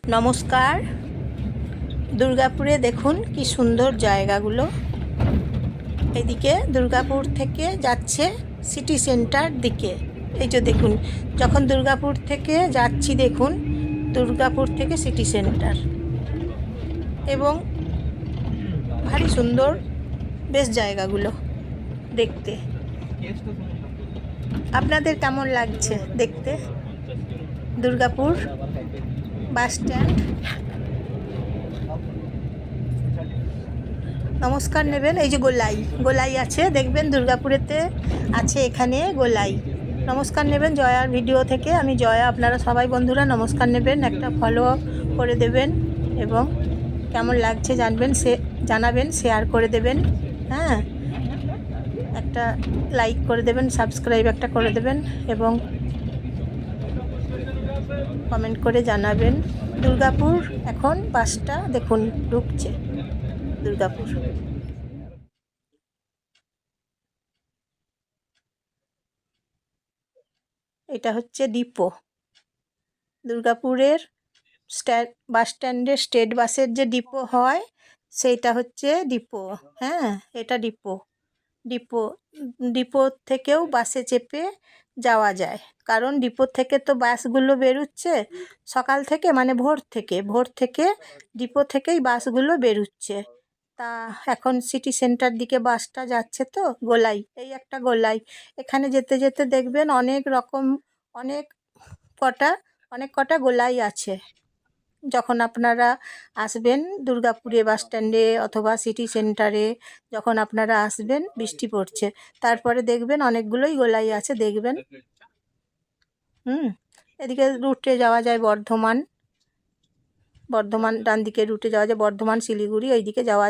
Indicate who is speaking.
Speaker 1: নমস্কার। দুর্গাপুরে দেখুন কি সুন্দর জায়গাগুলো। এদিকে দুর্গাপুর থেকে যাচ্ছে সিটি সেন্টার দিকে। এই যে দেখুন, যখন দুর্গাপুর থেকে যাচ্ছি দেখুন, দুর্গাপুর থেকে সিটি সেন্টার, এবং ভারী সুন্দর বেশ জায়গাগুলো দেখতে। আপনাদের কেমন লাগছে দেখতে? Durgapur bus stand. নমস্কার নেবেন। এই যে গোলাই আছে, দেখবেন দুর্গাপুরেতে আছে, এখানে গোলাই। নমস্কার নেবেন জয়ার ভিডিও থেকে। আমি জয়া। আপনারা সবাই বন্ধুরা নমস্কার নেবেন, একটা ফলো করে দেবেন এবং কেমন লাগছে জানাবেন, শেয়ার করে দেবেন। হ্যাঁ, একটা লাইক করে দেবেন, সাবস্ক্রাইব একটা করে দেবেন এবং কমেন্ট করে জানাবেন। দুর্গাপুর এখন বাসটা দেখুন ঢুকছে দুর্গাপুর। এটা হচ্ছে ডিপো। দুর্গাপুরের বাস স্ট্যান্ডের স্টেট বাসের যে ডিপো হয় সেইটা হচ্ছে ডিপো। হ্যাঁ, এটা ডিপো। ডিপো থেকেও বাসে চেপে যাওয়া যায়, কারণ ডিপো থেকে তো বাসগুলো বেরোচ্ছে সকাল থেকে, মানে ভোর থেকে ডিপো থেকেই বাসগুলো বেরোচ্ছে। তা এখন সিটি সেন্টার দিকে বাসটা যাচ্ছে, তো গোলাই, এই একটা গোলাই। এখানে যেতে যেতে দেখবেন অনেক কটা গোলাই আছে। যখন আপনারা আসবেন দুর্গাপুরে বাস স্ট্যান্ডে অথবা সিটি সেন্টারে, যখন আপনারা আসবেন, বৃষ্টি পড়ছে, তারপরে দেখবেন অনেকগুলোই গোলাই আছে দেখবেন। এদিকে রুটে যাওয়া যায় বর্ধমান, ডান দিকে রুটে যাওয়া যায় বর্ধমান, শিলিগুড়ি, ওইদিকে যাওয়া